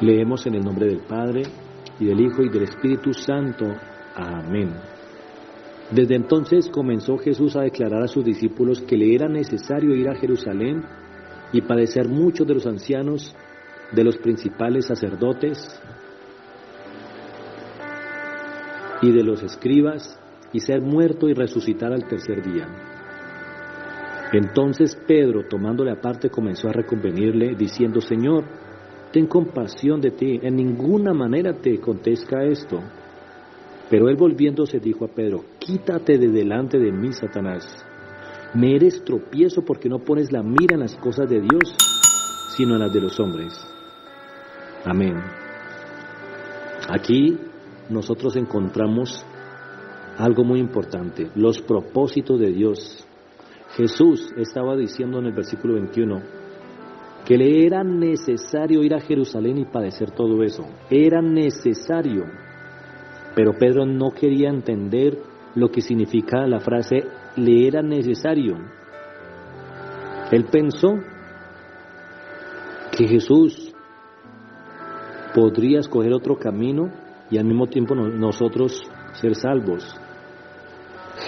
Leemos en el nombre del Padre, y del Hijo, y del Espíritu Santo. Amén. Desde entonces comenzó Jesús a declarar a sus discípulos que le era necesario ir a Jerusalén y padecer mucho de los ancianos, de los principales sacerdotes y de los escribas, y ser muerto y resucitar al tercer día. Entonces Pedro, tomándole aparte, comenzó a reconvenirle, diciendo: Señor, ten compasión de ti, en ninguna manera te acontezca esto. Pero él, volviéndose, dijo a Pedro: Quítate de delante de mí, Satanás. Me eres tropiezo, porque no pones la mira en las cosas de Dios, sino en las de los hombres. Amén. Aquí nosotros encontramos algo muy importante: los propósitos de Dios. Jesús estaba diciendo en el versículo 21 que le era necesario ir a Jerusalén y padecer todo eso. Era necesario. Pero Pedro no quería entender lo que significa la frase le era necesario. Él pensó que Jesús podría escoger otro camino y al mismo tiempo nosotros ser salvos.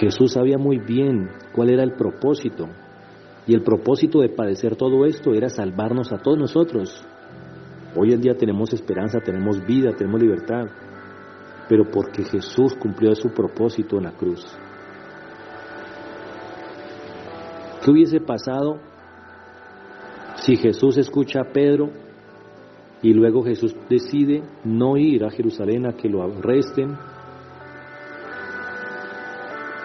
Jesús sabía muy bien cuál era el propósito, y el propósito de padecer todo esto era salvarnos a todos nosotros. Hoy en día tenemos esperanza, tenemos vida, tenemos libertad, pero porque Jesús cumplió su propósito en la cruz. ¿Qué hubiese pasado si Jesús escucha a Pedro y luego Jesús decide no ir a Jerusalén a que lo arresten,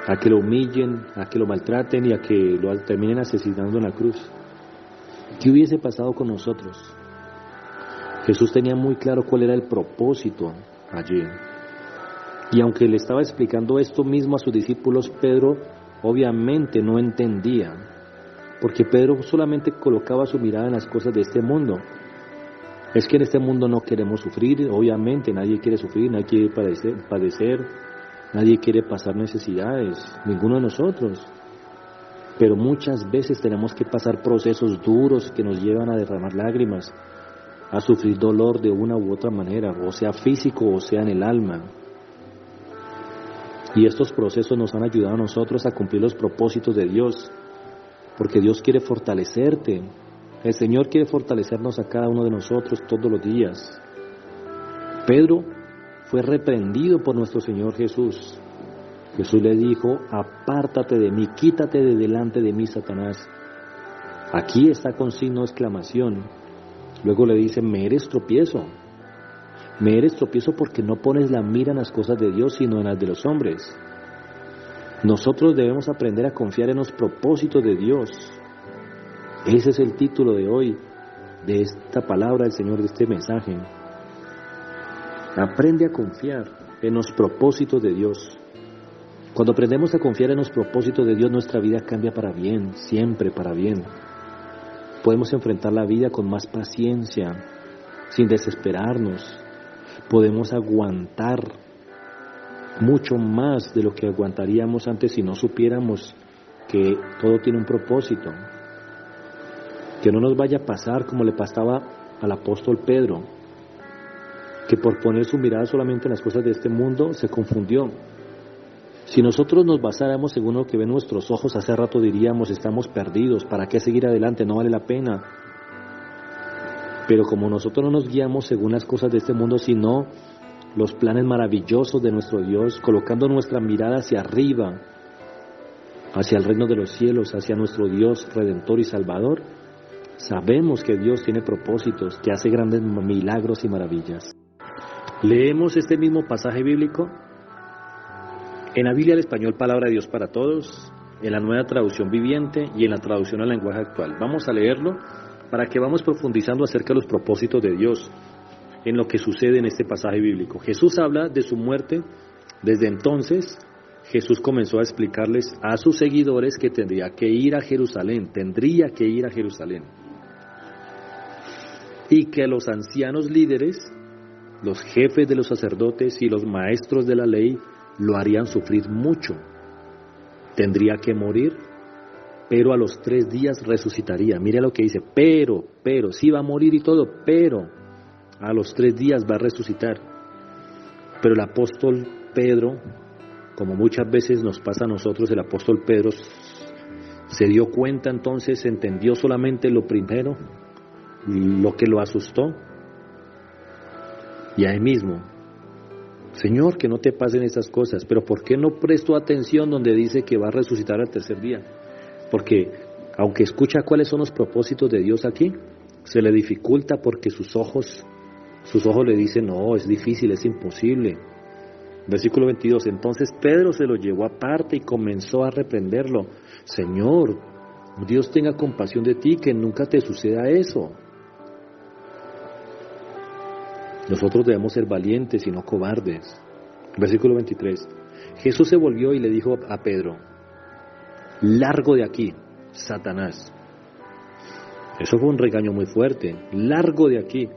a que lo humillen, a que lo maltraten y a que lo terminen asesinando en la cruz? ¿Qué hubiese pasado con nosotros? Jesús tenía muy claro cuál era el propósito allí. Y aunque le estaba explicando esto mismo a sus discípulos, Pedro obviamente no entendía, porque Pedro solamente colocaba su mirada en las cosas de este mundo. Es que en este mundo no queremos sufrir, obviamente nadie quiere sufrir, nadie quiere padecer, nadie quiere pasar necesidades, ninguno de nosotros. Pero muchas veces tenemos que pasar procesos duros que nos llevan a derramar lágrimas, a sufrir dolor de una u otra manera, o sea físico o sea en el alma. Y estos procesos nos han ayudado a nosotros a cumplir los propósitos de Dios, porque Dios quiere fortalecerte. El Señor quiere fortalecernos a cada uno de nosotros todos los días. Pedro fue reprendido por nuestro Señor Jesús. Jesús le dijo: apártate de mí, quítate de delante de mí, Satanás. Aquí está con signo de exclamación. Luego le dice: me eres tropiezo. Me eres tropiezo porque no pones la mira en las cosas de Dios, sino en las de los hombres. Nosotros debemos aprender a confiar en los propósitos de Dios. Ese es el título de hoy, de esta palabra del Señor, de este mensaje. Aprende a confiar en los propósitos de Dios. Cuando aprendemos a confiar en los propósitos de Dios, nuestra vida cambia para bien, siempre para bien. Podemos enfrentar la vida con más paciencia, sin desesperarnos. Podemos aguantar mucho más de lo que aguantaríamos antes si no supiéramos que todo tiene un propósito. Que no nos vaya a pasar como le pasaba al apóstol Pedro, que por poner su mirada solamente en las cosas de este mundo se confundió. Si nosotros nos basáramos según lo que ven nuestros ojos, hace rato diríamos: estamos perdidos, ¿para qué seguir adelante? No vale la pena. Pero como nosotros no nos guiamos según las cosas de este mundo, sino los planes maravillosos de nuestro Dios, colocando nuestra mirada hacia arriba, hacia el reino de los cielos, hacia nuestro Dios Redentor y Salvador, sabemos que Dios tiene propósitos, que hace grandes milagros y maravillas. Leemos este mismo pasaje bíblico en la Biblia del Español, Palabra de Dios para Todos, en la Nueva Traducción Viviente y en la traducción al lenguaje actual. Vamos a leerlo para que vamos profundizando acerca de los propósitos de Dios en lo que sucede en este pasaje bíblico. Jesús habla de su muerte. Desde entonces Jesús comenzó a explicarles a sus seguidores que tendría que ir a Jerusalén, y que los ancianos líderes, los jefes de los sacerdotes y los maestros de la ley lo harían sufrir mucho. Tendría que morir, pero a los 3 días resucitaría. Mira lo que dice: pero, sí va a morir y todo, pero a los 3 días va a resucitar. Pero el apóstol Pedro, como muchas veces nos pasa a nosotros, el apóstol Pedro se dio cuenta entonces, entendió solamente lo primero, lo que lo asustó, y ahí mismo, Señor, que no te pasen esas cosas, pero ¿por qué no prestó atención donde dice que va a resucitar al 3er día? Porque aunque escucha cuáles son los propósitos de Dios aquí, se le dificulta porque sus ojos le dicen, no, es difícil, es imposible. Versículo 22, entonces Pedro se lo llevó aparte y comenzó a reprenderlo. Señor, Dios tenga compasión de ti, que nunca te suceda eso. Nosotros debemos ser valientes y no cobardes. Versículo 23, Jesús se volvió y le dijo a Pedro, largo de aquí, Satanás. Eso fue un regaño muy fuerte. Largo de aquí,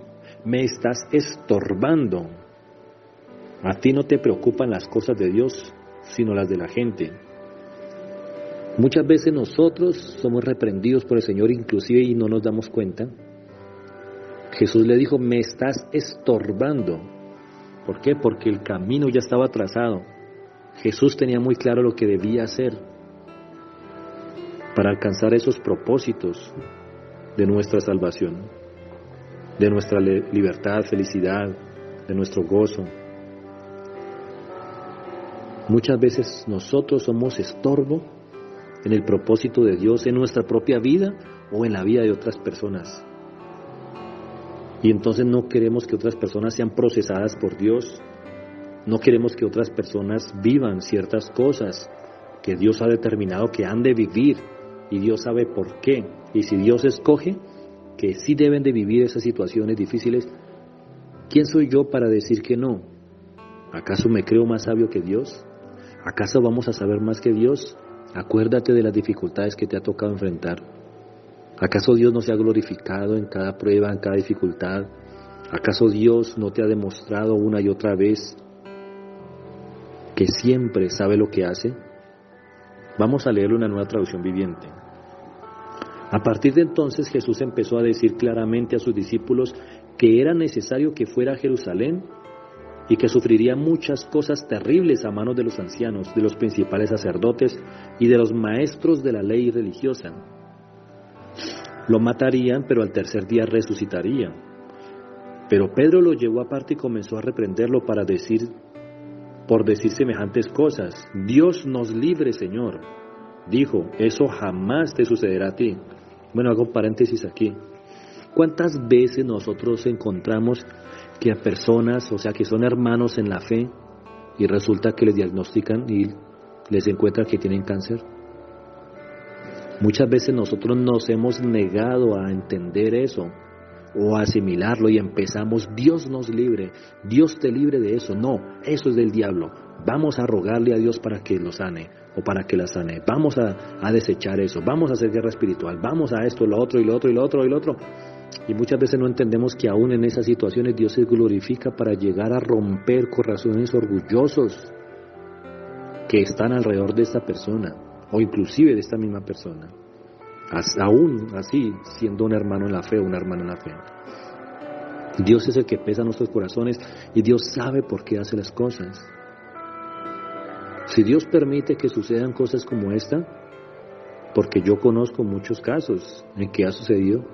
me estás estorbando. A ti no te preocupan las cosas de Dios, sino las de la gente. Muchas veces nosotros somos reprendidos por el Señor inclusive y no nos damos cuenta. Jesús le dijo, me estás estorbando. ¿Por qué? Porque el camino ya estaba trazado. Jesús tenía muy claro lo que debía hacer para alcanzar esos propósitos de nuestra salvación, de nuestra libertad, felicidad, de nuestro gozo. Muchas veces nosotros somos estorbo en el propósito de Dios, en nuestra propia vida o en la vida de otras personas. Y entonces no queremos que otras personas sean procesadas por Dios, no queremos que otras personas vivan ciertas cosas que Dios ha determinado que han de vivir, y Dios sabe por qué. Y si Dios escoge que sí deben de vivir esas situaciones difíciles, ¿quién soy yo para decir que no? ¿Acaso me creo más sabio que Dios? ¿Acaso vamos a saber más que Dios? Acuérdate de las dificultades que te ha tocado enfrentar. ¿Acaso Dios no se ha glorificado en cada prueba, en cada dificultad? ¿Acaso Dios no te ha demostrado una y otra vez que siempre sabe lo que hace? Vamos a leerlo en la Nueva Traducción Viviente. A partir de entonces Jesús empezó a decir claramente a sus discípulos que era necesario que fuera a Jerusalén y que sufriría muchas cosas terribles a manos de los ancianos, de los principales sacerdotes y de los maestros de la ley religiosa. Lo matarían, pero al 3er día resucitaría. Pero Pedro lo llevó aparte y comenzó a reprenderlo por decir semejantes cosas. Dios nos libre, Señor. Dijo, eso jamás te sucederá a ti. Bueno, hago paréntesis aquí. ¿Cuántas veces nosotros encontramos que a personas, o sea, que son hermanos en la fe, y resulta que les diagnostican y les encuentran que tienen cáncer? Muchas veces nosotros nos hemos negado a entender eso o a asimilarlo y empezamos, Dios nos libre, Dios te libre de eso. No, eso es del diablo. Vamos a rogarle a Dios para que lo sane o para que la sane. Vamos a desechar eso, vamos a hacer guerra espiritual, vamos a esto, lo otro y lo otro y lo otro y lo otro. Y muchas veces no entendemos que aún en esas situaciones Dios se glorifica para llegar a romper corazones orgullosos que están alrededor de esta persona o inclusive de esta misma persona, aún así siendo un hermano en la fe o una hermana en la fe. Dios es el que pesa nuestros corazones y Dios sabe por qué hace las cosas. Si Dios permite que sucedan cosas como esta, porque yo conozco muchos casos en que ha sucedido,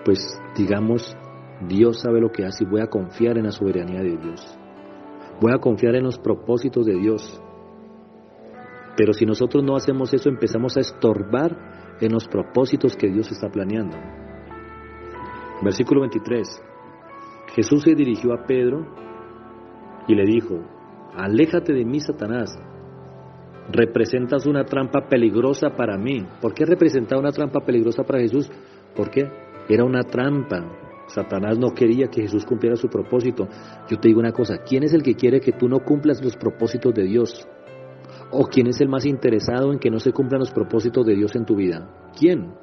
pues digamos, Dios sabe lo que hace y voy a confiar en la soberanía de Dios. Voy a confiar en los propósitos de Dios. Pero si nosotros no hacemos eso, empezamos a estorbar en los propósitos que Dios está planeando. Versículo 23. Jesús se dirigió a Pedro y le dijo, aléjate de mí, Satanás. Representas una trampa peligrosa para mí. ¿Por qué representaba una trampa peligrosa para Jesús? ¿Por qué? Era una trampa. Satanás no quería que Jesús cumpliera su propósito. Yo te digo una cosa, ¿quién es el que quiere que tú no cumplas los propósitos de Dios? ¿O quién es el más interesado en que no se cumplan los propósitos de Dios en tu vida? ¿Quién?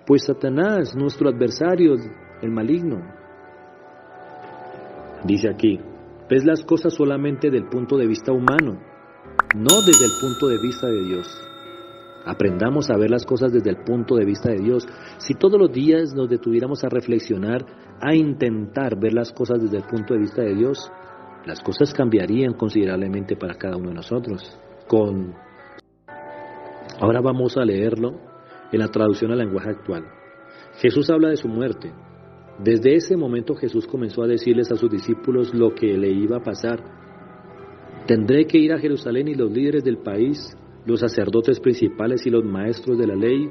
Pues Satanás, nuestro adversario, el maligno. Dice aquí, ves las cosas solamente del punto de vista humano, no desde el punto de vista de Dios. Aprendamos a ver las cosas desde el punto de vista de Dios. Si todos los días nos detuviéramos a reflexionar, a intentar ver las cosas desde el punto de vista de Dios, las cosas cambiarían considerablemente para cada uno de nosotros. Ahora vamos a leerlo en la traducción al lenguaje actual. Jesús habla de su muerte. Desde ese momento Jesús comenzó a decirles a sus discípulos lo que le iba a pasar. Tendré que ir a Jerusalén y los líderes del país, los sacerdotes principales y los maestros de la ley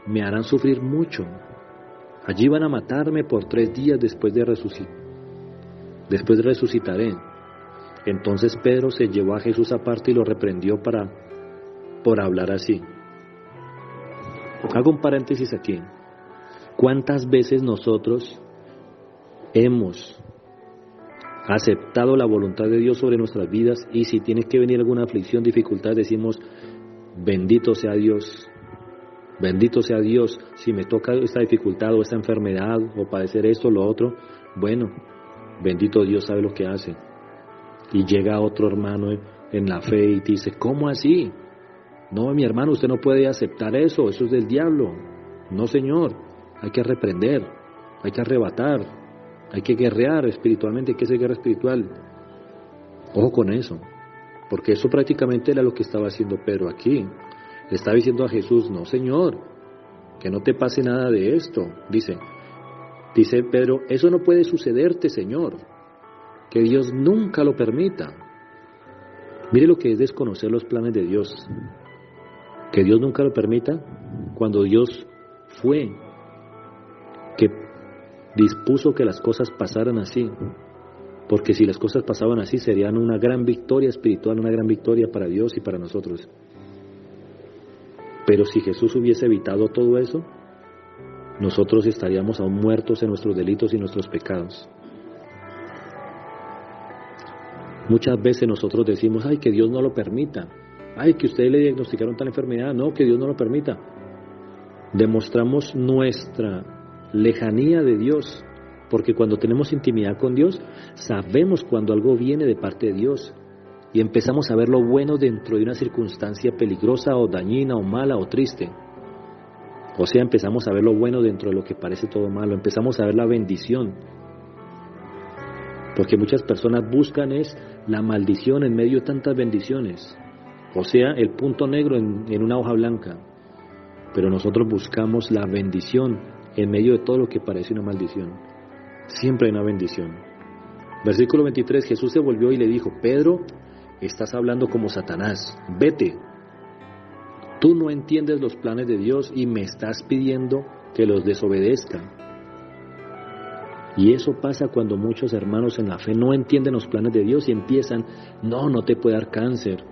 me harán sufrir mucho. Allí van a matarme por 3 días después resucitaré. Entonces Pedro se llevó a Jesús aparte y lo reprendió por hablar así. Hago un paréntesis aquí. ¿Cuántas veces nosotros hemos aceptado la voluntad de Dios sobre nuestras vidas y si tiene que venir alguna aflicción, dificultad, decimos, bendito sea Dios, si me toca esta dificultad o esta enfermedad o padecer esto o lo otro, bueno, bendito Dios sabe lo que hace. Y llega otro hermano en la fe y dice, ¿cómo así? No, mi hermano, usted no puede aceptar eso es del diablo. No, Señor, hay que reprender, hay que arrebatar, hay que guerrear espiritualmente, hay que ser guerra espiritual. Ojo con eso, porque eso prácticamente era lo que estaba haciendo Pedro aquí. Le estaba diciendo a Jesús, no, Señor, que no te pase nada de esto. Dice Pedro, eso no puede sucederte, Señor, que Dios nunca lo permita. Mire lo que es desconocer los planes de Dios. Que Dios nunca lo permita, cuando Dios fue que dispuso que las cosas pasaran así, porque si las cosas pasaban así serían una gran victoria espiritual, una gran victoria para Dios y para nosotros. Pero si Jesús hubiese evitado todo eso, nosotros estaríamos aún muertos en nuestros delitos y nuestros pecados. Muchas veces nosotros decimos, ay, que Dios no lo permita, ay, que ustedes le diagnosticaron tal enfermedad, no, que Dios no lo permita. Demostramos nuestra lejanía de Dios, porque cuando tenemos intimidad con Dios, sabemos cuando algo viene de parte de Dios y empezamos a ver lo bueno dentro de una circunstancia peligrosa o dañina o mala o triste. O sea, empezamos a ver lo bueno dentro de lo que parece todo malo, empezamos a ver la bendición. Porque muchas personas buscan es la maldición en medio de tantas bendiciones. O sea, el punto negro en una hoja blanca. Pero nosotros buscamos la bendición en medio de todo lo que parece una maldición. Siempre hay una bendición. Versículo 23, Jesús se volvió y le dijo, Pedro, estás hablando como Satanás, vete. Tú no entiendes los planes de Dios y me estás pidiendo que los desobedezca. Y eso pasa cuando muchos hermanos en la fe no entienden los planes de Dios y empiezan, no te puede dar cáncer.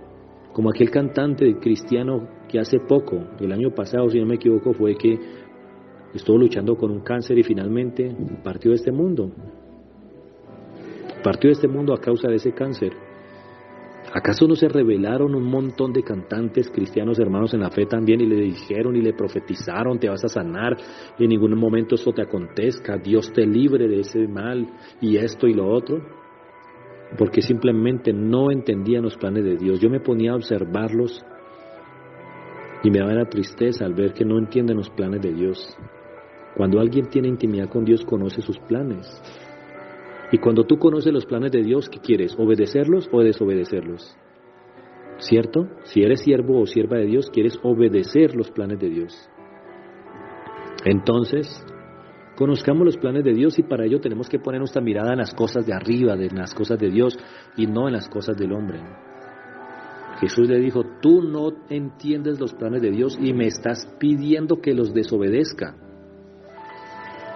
Como aquel cantante cristiano que hace poco, el año pasado, si no me equivoco, fue que estuvo luchando con un cáncer y finalmente partió de este mundo. Partió de este mundo a causa de ese cáncer. ¿Acaso no se revelaron un montón de cantantes cristianos hermanos en la fe también y le dijeron y le profetizaron, te vas a sanar, en ningún momento esto te acontezca, Dios te libre de ese mal y esto y lo otro? Porque simplemente no entendían los planes de Dios. Yo me ponía a observarlos y me daba la tristeza al ver que no entienden los planes de Dios. Cuando alguien tiene intimidad con Dios, conoce sus planes. Y cuando tú conoces los planes de Dios, ¿qué quieres? ¿Obedecerlos o desobedecerlos? ¿Cierto? Si eres siervo o sierva de Dios, quieres obedecer los planes de Dios. Entonces, conozcamos los planes de Dios y para ello tenemos que poner nuestra mirada en las cosas de arriba, en las cosas de Dios y no en las cosas del hombre. Jesús le dijo, tú no entiendes los planes de Dios y me estás pidiendo que los desobedezca.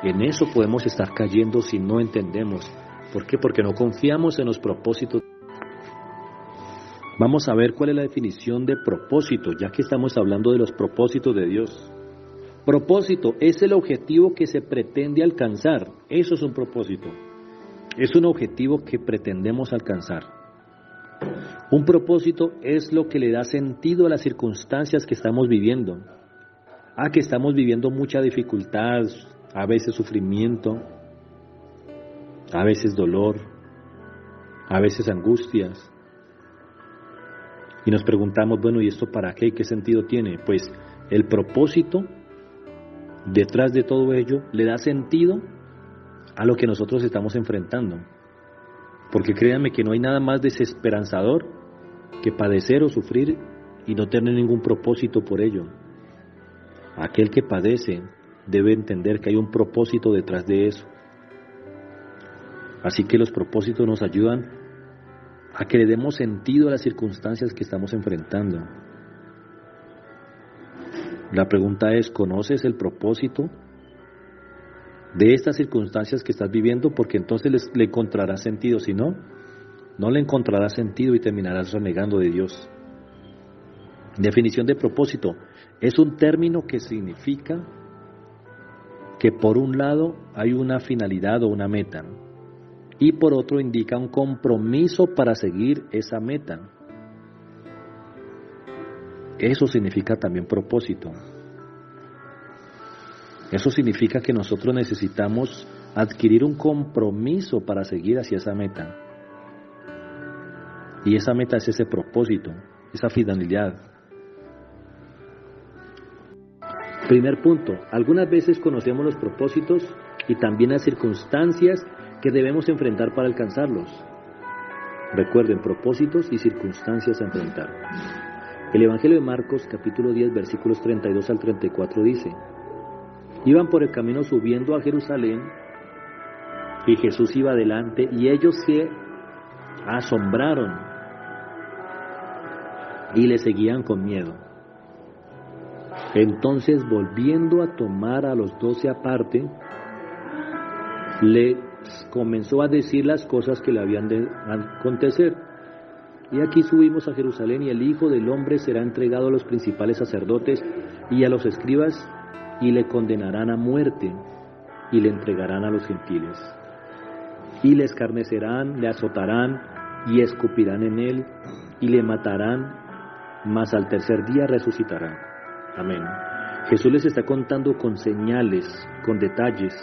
En eso podemos estar cayendo si no entendemos. ¿Por qué? Porque no confiamos en los propósitos. Vamos a ver cuál es la definición de propósito, ya que estamos hablando de los propósitos de Dios. Propósito es el objetivo que se pretende alcanzar. Eso es un propósito. Es un objetivo que pretendemos alcanzar. Un propósito es lo que le da sentido a las circunstancias que estamos viviendo. Que estamos viviendo mucha dificultad, a veces sufrimiento, a veces dolor, a veces angustias. Y nos preguntamos, bueno, ¿y esto para qué? ¿Qué sentido tiene? Pues el propósito detrás de todo ello le da sentido a lo que nosotros estamos enfrentando. Porque créanme que no hay nada más desesperanzador que padecer o sufrir y no tener ningún propósito por ello. Aquel que padece debe entender que hay un propósito detrás de eso. Así que los propósitos nos ayudan a que le demos sentido a las circunstancias que estamos enfrentando. La pregunta es, ¿conoces el propósito de estas circunstancias que estás viviendo? Porque entonces le encontrarás sentido. Si no, no le encontrarás sentido y terminarás renegando de Dios. Definición de propósito. Es un término que significa que por un lado hay una finalidad o una meta y por otro indica un compromiso para seguir esa meta. Eso significa también propósito. Eso significa que nosotros necesitamos adquirir un compromiso para seguir hacia esa meta. Y esa meta es ese propósito, esa finalidad. Primer punto, algunas veces conocemos los propósitos y también las circunstancias que debemos enfrentar para alcanzarlos. Recuerden, propósitos y circunstancias a enfrentar. El Evangelio de Marcos, capítulo 10, versículos 32 al 34 dice: iban por el camino subiendo a Jerusalén y Jesús iba adelante y ellos se asombraron y le seguían con miedo. Entonces, volviendo a tomar a los 12 aparte, les comenzó a decir las cosas que le habían de acontecer. Y aquí subimos a Jerusalén y el Hijo del Hombre será entregado a los principales sacerdotes y a los escribas y le condenarán a muerte y le entregarán a los gentiles. Y le escarnecerán, le azotarán y escupirán en él y le matarán, mas al tercer día resucitará. Amén. Jesús les está contando con señales, con detalles,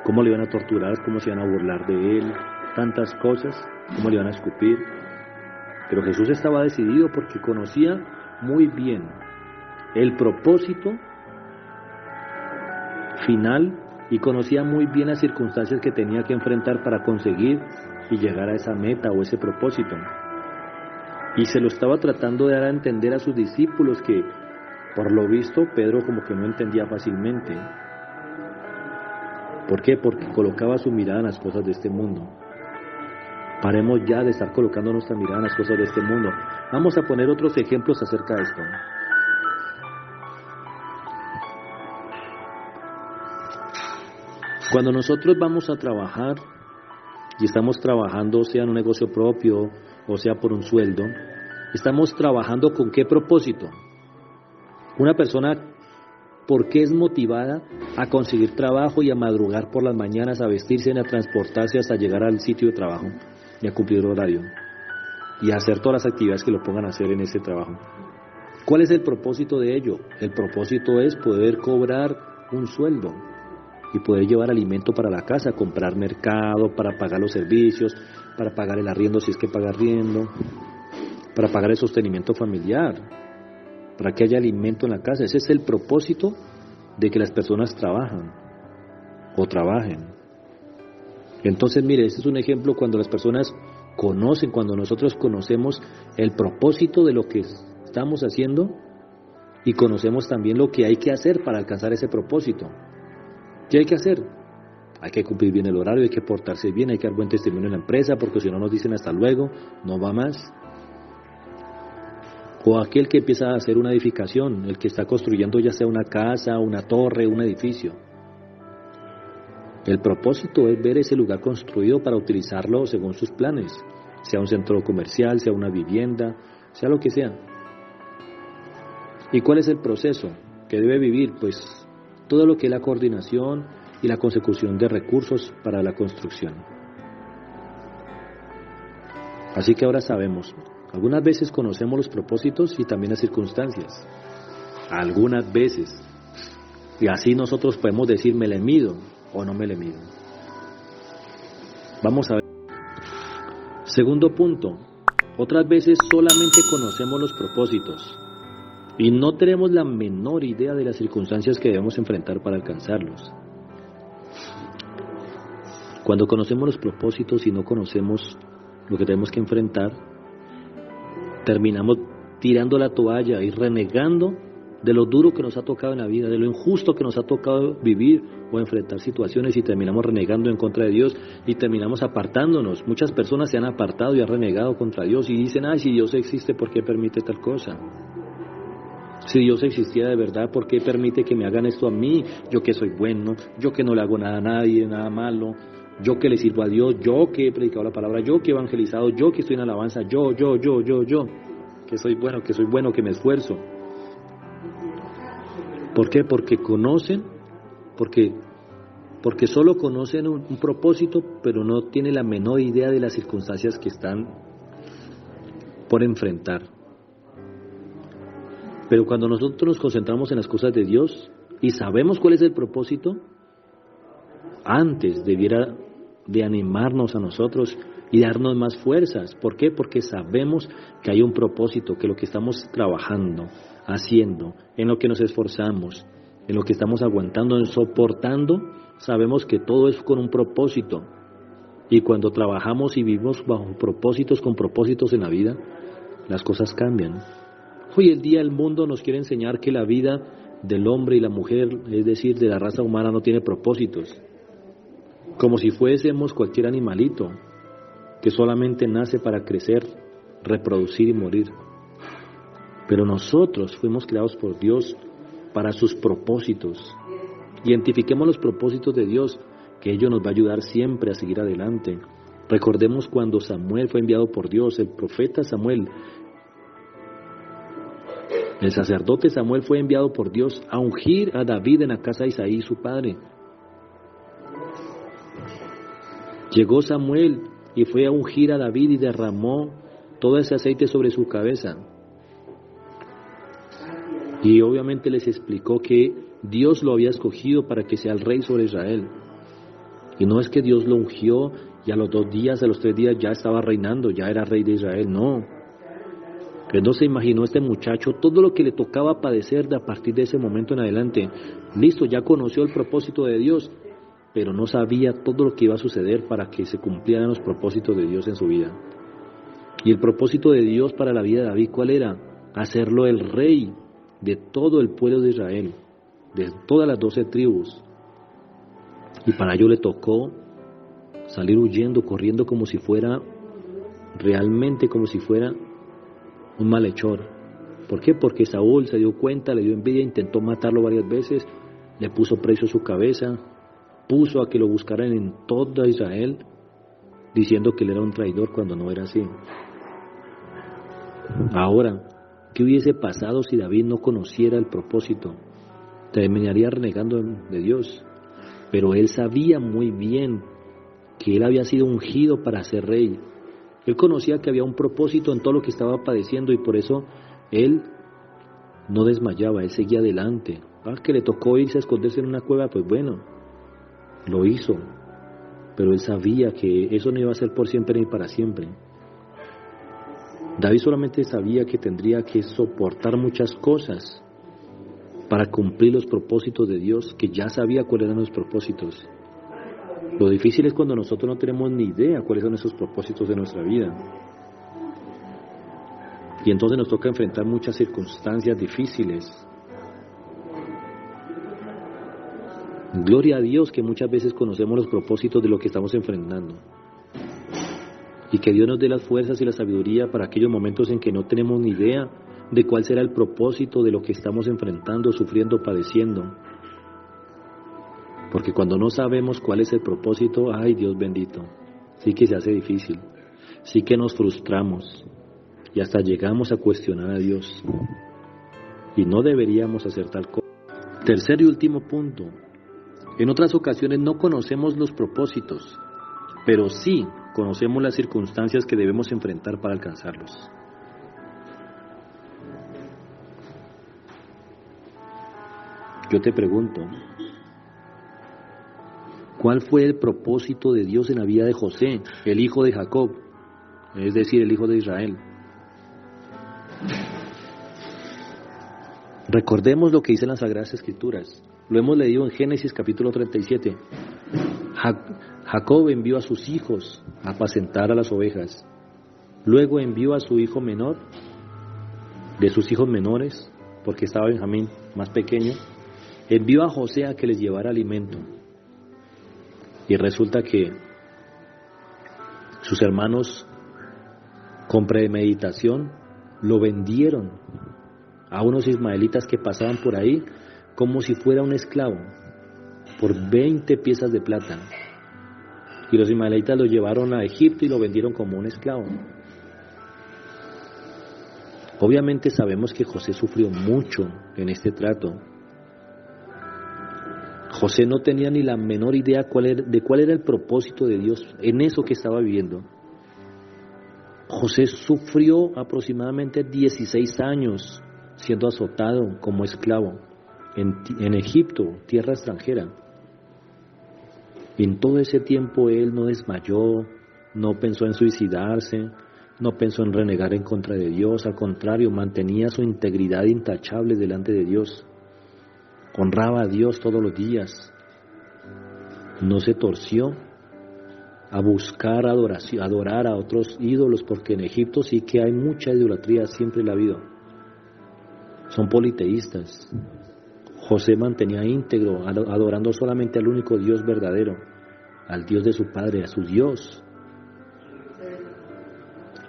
cómo le iban a torturar, cómo se iban a burlar de él, tantas cosas, cómo le iban a escupir. Pero Jesús estaba decidido porque conocía muy bien el propósito final y conocía muy bien las circunstancias que tenía que enfrentar para conseguir y llegar a esa meta o ese propósito. Y se lo estaba tratando de dar a entender a sus discípulos que, por lo visto, Pedro como que no entendía fácilmente. ¿Por qué? Porque colocaba su mirada en las cosas de este mundo. Paremos ya de estar colocando nuestra mirada en las cosas de este mundo. Vamos a poner otros ejemplos acerca de esto. Cuando nosotros vamos a trabajar y estamos trabajando, sea en un negocio propio o sea por un sueldo, estamos trabajando ¿con qué propósito? Una persona, ¿por qué es motivada a conseguir trabajo y a madrugar por las mañanas, a vestirse y a transportarse hasta llegar al sitio de trabajo y a cumplir horario y a hacer todas las actividades que lo pongan a hacer en ese trabajo? ¿Cuál es el propósito de ello? El propósito es poder cobrar un sueldo y poder llevar alimento para la casa, comprar mercado, para pagar los servicios, para pagar el arriendo si es que paga arriendo, para pagar el sostenimiento familiar, para que haya alimento en la casa. Ese es el propósito de que las personas trabajan o trabajen. Entonces, mire, este es un ejemplo cuando las personas conocen, cuando nosotros conocemos el propósito de lo que estamos haciendo y conocemos también lo que hay que hacer para alcanzar ese propósito. ¿Qué hay que hacer? Hay que cumplir bien el horario, hay que portarse bien, hay que dar buen testimonio en la empresa, porque si no nos dicen hasta luego, no va más. O aquel que empieza a hacer una edificación, el que está construyendo ya sea una casa, una torre, un edificio. El propósito es ver ese lugar construido para utilizarlo según sus planes, sea un centro comercial, sea una vivienda, sea lo que sea. ¿Y cuál es el proceso que debe vivir? Pues todo lo que es la coordinación y la consecución de recursos para la construcción. Así que ahora sabemos, algunas veces conocemos los propósitos y también las circunstancias. Algunas veces. Y así nosotros podemos decir, ¿me le mido o no me le mido? Vamos a ver. Segundo punto, Otras veces solamente conocemos los propósitos y no tenemos la menor idea de las circunstancias que debemos enfrentar para alcanzarlos. Cuando conocemos los propósitos y no conocemos lo que tenemos que enfrentar, terminamos tirando la toalla y renegando de lo duro que nos ha tocado en la vida, de lo injusto que nos ha tocado vivir o enfrentar situaciones, y terminamos renegando en contra de Dios y terminamos apartándonos. Muchas personas se han apartado y han renegado contra Dios y dicen: ay, si Dios existe, ¿por qué permite tal cosa? Si Dios existiera de verdad, ¿por qué permite que me hagan esto a mí? Yo que soy bueno, yo que no le hago nada a nadie, nada malo, yo que le sirvo a Dios, yo que he predicado la palabra, yo que he evangelizado, yo que estoy en alabanza, yo, que soy bueno, que me esfuerzo. ¿Por qué? Porque conocen, porque solo conocen un propósito, pero no tienen la menor idea de las circunstancias que están por enfrentar. Pero cuando nosotros nos concentramos en las cosas de Dios y sabemos cuál es el propósito, antes debiera de animarnos a nosotros y darnos más fuerzas. ¿Por qué? Porque sabemos que hay un propósito, que lo que estamos trabajando, haciendo, en lo que nos esforzamos, en lo que estamos aguantando, soportando, sabemos que todo es con un propósito. Y cuando trabajamos y vivimos bajo propósitos, con propósitos en la vida, las cosas cambian. Hoy en día el mundo nos quiere enseñar que la vida del hombre y la mujer, es decir, de la raza humana, no tiene propósitos. Como si fuésemos cualquier animalito que solamente nace para crecer, reproducir y morir. Pero nosotros fuimos creados por Dios para sus propósitos. Identifiquemos los propósitos de Dios, que ello nos va a ayudar siempre a seguir adelante. Recordemos cuando Samuel fue enviado por Dios, el profeta Samuel, el sacerdote Samuel fue enviado por Dios a ungir a David en la casa de Isaí, su padre. Llegó Samuel y fue a ungir a David y derramó todo ese aceite sobre su cabeza. Y obviamente les explicó que Dios lo había escogido para que sea el rey sobre Israel. Y no es que Dios lo ungió y a los 2 días, a los 3 días ya estaba reinando, ya era rey de Israel, no. Pero no se imaginó este muchacho todo lo que le tocaba padecer de a partir de ese momento en adelante. Listo, ya conoció el propósito de Dios, pero no sabía todo lo que iba a suceder para que se cumplieran los propósitos de Dios en su vida. Y el propósito de Dios para la vida de David, ¿cuál era? Hacerlo el rey de todo el pueblo de Israel, de todas las 12 tribus. Y para ello le tocó salir huyendo, corriendo como si fuera, realmente como si fuera un malhechor. ¿Por qué? Porque Saúl se dio cuenta, le dio envidia, intentó matarlo varias veces, le puso precio a su cabeza, puso a que lo buscaran en toda Israel, diciendo que él era un traidor cuando no era así. Ahora, ¿qué hubiese pasado si David no conociera el propósito? Terminaría renegando de Dios. Pero él sabía muy bien que él había sido ungido para ser rey. Él conocía que había un propósito en todo lo que estaba padeciendo y por eso él no desmayaba, él seguía adelante. Que le tocó irse a esconderse en una cueva, pues bueno, lo hizo. Pero él sabía que eso no iba a ser por siempre ni para siempre. David solamente sabía que tendría que soportar muchas cosas para cumplir los propósitos de Dios, que ya sabía cuáles eran los propósitos. Lo difícil es cuando nosotros no tenemos ni idea cuáles son esos propósitos de nuestra vida. Y entonces nos toca enfrentar muchas circunstancias difíciles. Gloria a Dios que muchas veces conocemos los propósitos de lo que estamos enfrentando. Y que Dios nos dé las fuerzas y la sabiduría para aquellos momentos en que no tenemos ni idea de cuál será el propósito de lo que estamos enfrentando, sufriendo, padeciendo. Porque cuando no sabemos cuál es el propósito, ay Dios bendito, sí que se hace difícil, sí que nos frustramos y hasta llegamos a cuestionar a Dios. Y no deberíamos hacer tal cosa. Tercer y último punto, en otras ocasiones no conocemos los propósitos, pero sí conocemos las circunstancias que debemos enfrentar para alcanzarlos. Yo te pregunto, ¿cuál fue el propósito de Dios en la vida de José, el hijo de Jacob, es decir, el hijo de Israel? Recordemos lo que dice en las Sagradas Escrituras. Lo hemos leído en Génesis capítulo 37. Jacob envió a sus hijos a apacentar a las ovejas. Luego envió a su hijo menor, de sus hijos menores, porque estaba Benjamín más pequeño, envió a José a que les llevara alimento. Y resulta que sus hermanos, con premeditación, lo vendieron a unos ismaelitas que pasaban por ahí como si fuera un esclavo, por 20 piezas de plata. Y los ismaelitas lo llevaron a Egipto y lo vendieron como un esclavo. Obviamente sabemos que José sufrió mucho en este trato. José no tenía ni la menor idea de cuál era el propósito de Dios en eso que estaba viviendo. José sufrió aproximadamente 16 años siendo azotado como esclavo en Egipto, tierra extranjera. Y en todo ese tiempo él no desmayó, no pensó en suicidarse, no pensó en renegar en contra de Dios, al contrario, mantenía su integridad intachable delante de Dios. Honraba a Dios todos los días. No se torció a buscar adorar a otros ídolos, porque en Egipto sí que hay mucha idolatría, siempre la ha habido. Son politeístas. José mantenía íntegro, adorando solamente al único Dios verdadero, al Dios de su padre, a su Dios.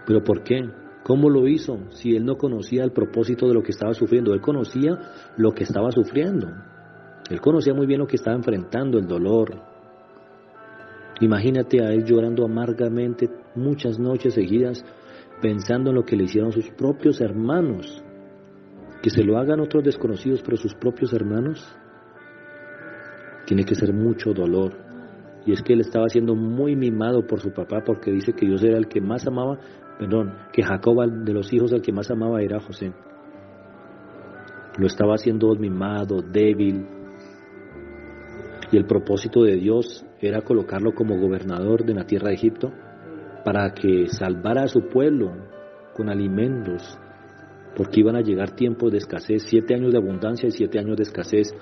¿Pero por qué? ¿Cómo lo hizo? Si él no conocía el propósito de lo que estaba sufriendo. Él conocía lo que estaba sufriendo. Él conocía muy bien lo que estaba enfrentando, el dolor. Imagínate a él llorando amargamente muchas noches seguidas, pensando en lo que le hicieron sus propios hermanos. Que se lo hagan otros desconocidos, pero sus propios hermanos. Tiene que ser mucho dolor. Y es que él estaba siendo muy mimado por su papá, porque dice que Dios era el que más amaba, que Jacob de los hijos el que más amaba era José. Lo estaba haciendo mimado, débil. Y el propósito de Dios era colocarlo como gobernador de la tierra de Egipto para que salvara a su pueblo con alimentos, porque iban a llegar tiempos de escasez, 7 años de abundancia y 7 años de escasez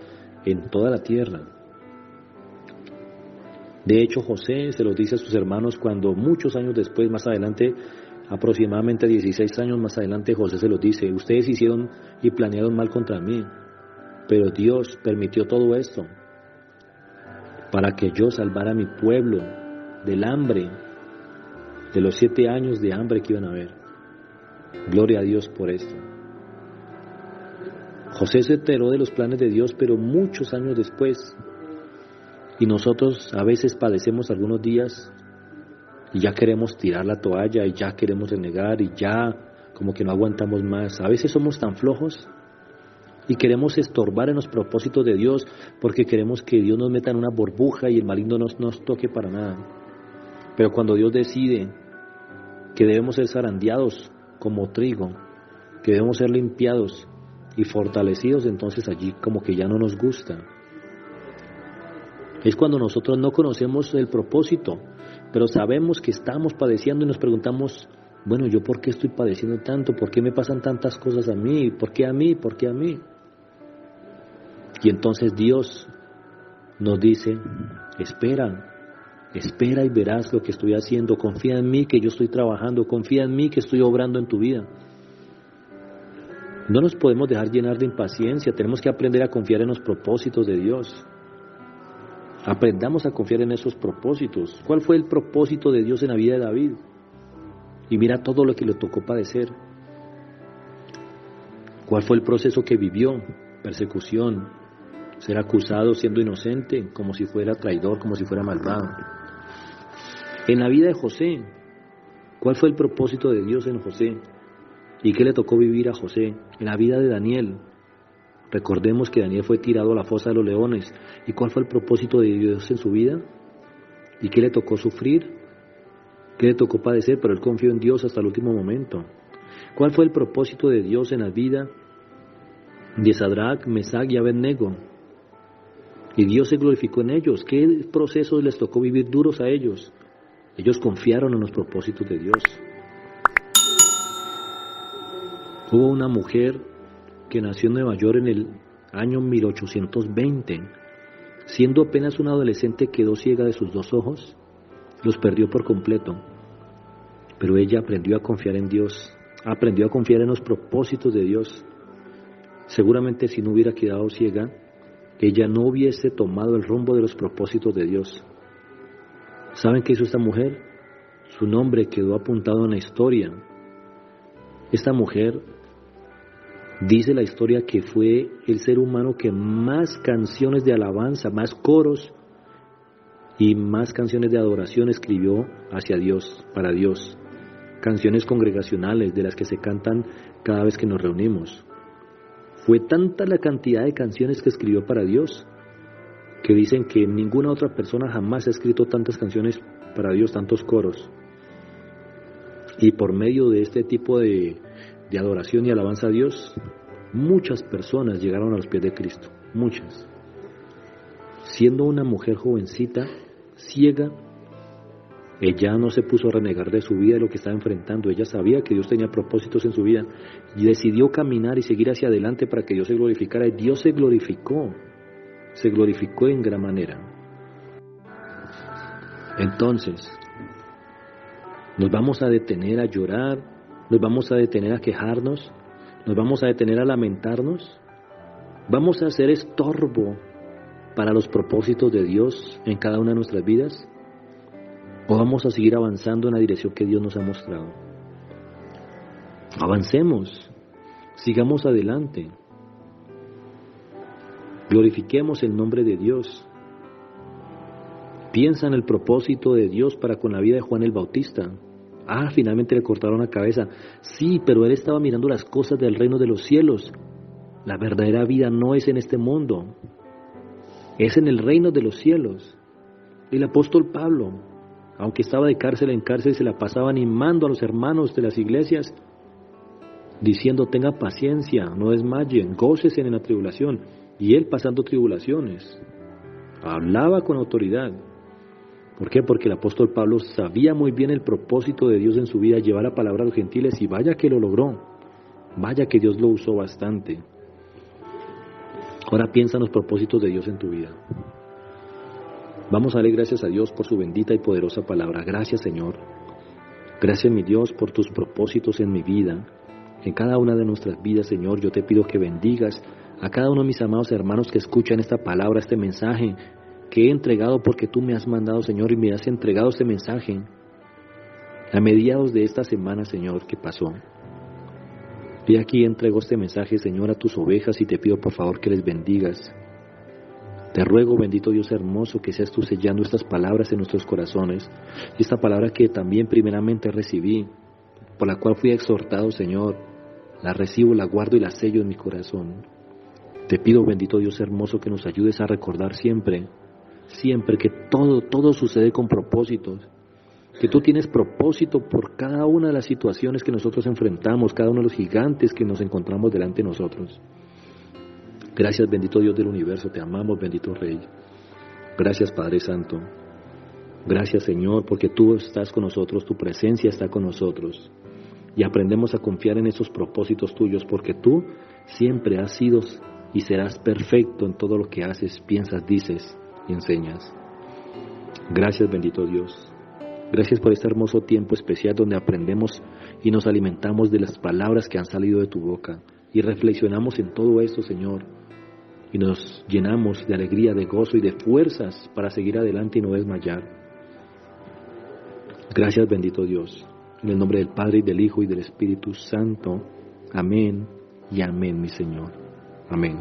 en toda la tierra. De hecho, José se los dice a sus hermanos cuando muchos años después, más adelante, aproximadamente 16 años más adelante, José se los dice: ustedes hicieron y planearon mal contra mí, pero Dios permitió todo esto para que yo salvara a mi pueblo del hambre, de los 7 años de hambre que iban a haber. Gloria a Dios por esto. José se enteró de los planes de Dios, pero muchos años después. Y nosotros a veces padecemos algunos días y ya queremos tirar la toalla y ya queremos renegar y ya como que no aguantamos más. A veces somos tan flojos y queremos estorbar en los propósitos de Dios porque queremos que Dios nos meta en una burbuja y el maligno no nos toque para nada. Pero cuando Dios decide que debemos ser zarandeados como trigo, que debemos ser limpiados y fortalecidos, entonces allí como que ya no nos gusta. Es cuando nosotros no conocemos el propósito, pero sabemos que estamos padeciendo y nos preguntamos: bueno, ¿yo por qué estoy padeciendo tanto? ¿Por qué me pasan tantas cosas a mí? ¿Por qué a mí? ¿Por qué a mí? Y entonces Dios nos dice: espera y verás lo que estoy haciendo, confía en mí que yo estoy trabajando, confía en mí que estoy obrando en tu vida. No nos podemos dejar llenar de impaciencia, tenemos que aprender a confiar en los propósitos de Dios. Aprendamos a confiar en esos propósitos. ¿Cuál fue el propósito de Dios en la vida de David? Y mira todo lo que le tocó padecer. ¿Cuál fue el proceso que vivió? Persecución, ser acusado siendo inocente, como si fuera traidor, como si fuera malvado. En la vida de José, ¿cuál fue el propósito de Dios en José? ¿Y qué le tocó vivir a José? En la vida de Daniel. Recordemos que Daniel fue tirado a la fosa de los leones. ¿Y cuál fue el propósito de Dios en su vida? ¿Y qué le tocó sufrir? ¿Qué le tocó padecer? Pero él confió en Dios hasta el último momento. ¿Cuál fue el propósito de Dios en la vida de Sadrach, Mesach y Abednego? Y Dios se glorificó en ellos. ¿Qué procesos les tocó vivir duros a ellos? Ellos confiaron en los propósitos de Dios. Hubo una mujer que nació en Nueva York en el año 1820, siendo apenas una adolescente, quedó ciega de sus dos ojos, los perdió por completo. Pero ella aprendió a confiar en Dios, aprendió a confiar en los propósitos de Dios. Seguramente si no hubiera quedado ciega, ella no hubiese tomado el rumbo de los propósitos de Dios. ¿Saben qué hizo esta mujer? Su nombre quedó apuntado en la historia. Esta mujer, dice la historia, que fue el ser humano que más canciones de alabanza, más coros y más canciones de adoración escribió hacia Dios, para Dios. Canciones congregacionales de las que se cantan cada vez que nos reunimos. Fue tanta la cantidad de canciones que escribió para Dios, que dicen que ninguna otra persona jamás ha escrito tantas canciones para Dios, tantos coros. Y por medio de este tipo de adoración y alabanza a Dios, muchas personas llegaron a los pies de Cristo, muchas. Siendo una mujer jovencita, ciega, ella no se puso a renegar de su vida, de lo que estaba enfrentando. Ella sabía que Dios tenía propósitos en su vida y decidió caminar y seguir hacia adelante para que Dios se glorificara. Y Dios se glorificó en gran manera. Entonces, nos vamos a detener a llorar, nos vamos a detener a quejarnos, nos vamos a detener a lamentarnos, vamos a ser estorbo para los propósitos de Dios en cada una de nuestras vidas, o vamos a seguir avanzando en la dirección que Dios nos ha mostrado. Avancemos, sigamos adelante, glorifiquemos el nombre de Dios. Piensa en el propósito de Dios para con la vida de Juan el Bautista. Finalmente le cortaron la cabeza. Sí, pero él estaba mirando las cosas del reino de los cielos. La verdadera vida no es en este mundo, es en el reino de los cielos. El apóstol Pablo, aunque estaba de cárcel en cárcel, se la pasaba animando a los hermanos de las iglesias, diciendo: tenga paciencia, no desmayen, gócesen en la tribulación. Y él pasando tribulaciones, hablaba con autoridad. ¿Por qué? Porque el apóstol Pablo sabía muy bien el propósito de Dios en su vida, llevar la palabra a los gentiles, y vaya que lo logró, vaya que Dios lo usó bastante. Ahora piensa en los propósitos de Dios en tu vida. Vamos a darle gracias a Dios por su bendita y poderosa palabra. Gracias, Señor. Gracias, mi Dios, por tus propósitos en mi vida, en cada una de nuestras vidas, Señor. Yo te pido que bendigas a cada uno de mis amados hermanos que escuchan esta palabra, este mensaje que he entregado porque tú me has mandado, Señor, y me has entregado este mensaje a mediados de esta semana, Señor, que pasó. Y aquí entrego este mensaje, Señor, a tus ovejas, y te pido por favor que les bendigas. Te ruego, bendito Dios hermoso, que seas tú sellando estas palabras en nuestros corazones, y esta palabra que también primeramente recibí, por la cual fui exhortado, Señor, la recibo, la guardo y la sello en mi corazón. Te pido, bendito Dios hermoso, que nos ayudes a recordar siempre que todo sucede con propósitos, que tú tienes propósito por cada una de las situaciones que nosotros enfrentamos, cada uno de los gigantes que nos encontramos delante de nosotros. Gracias, bendito Dios del universo, te amamos, bendito Rey. Gracias, Padre Santo. Gracias, Señor, porque tú estás con nosotros, tu presencia está con nosotros, y aprendemos a confiar en esos propósitos tuyos, porque tú siempre has sido y serás perfecto en todo lo que haces, piensas, dices y enseñas. Gracias, bendito Dios. Gracias por este hermoso tiempo especial donde aprendemos y nos alimentamos de las palabras que han salido de tu boca, y reflexionamos en todo esto, Señor, y nos llenamos de alegría, de gozo y de fuerzas para seguir adelante y no desmayar. Gracias, bendito Dios. En el nombre del Padre, y del Hijo, y del Espíritu Santo. Amén y amén, mi Señor. Amén.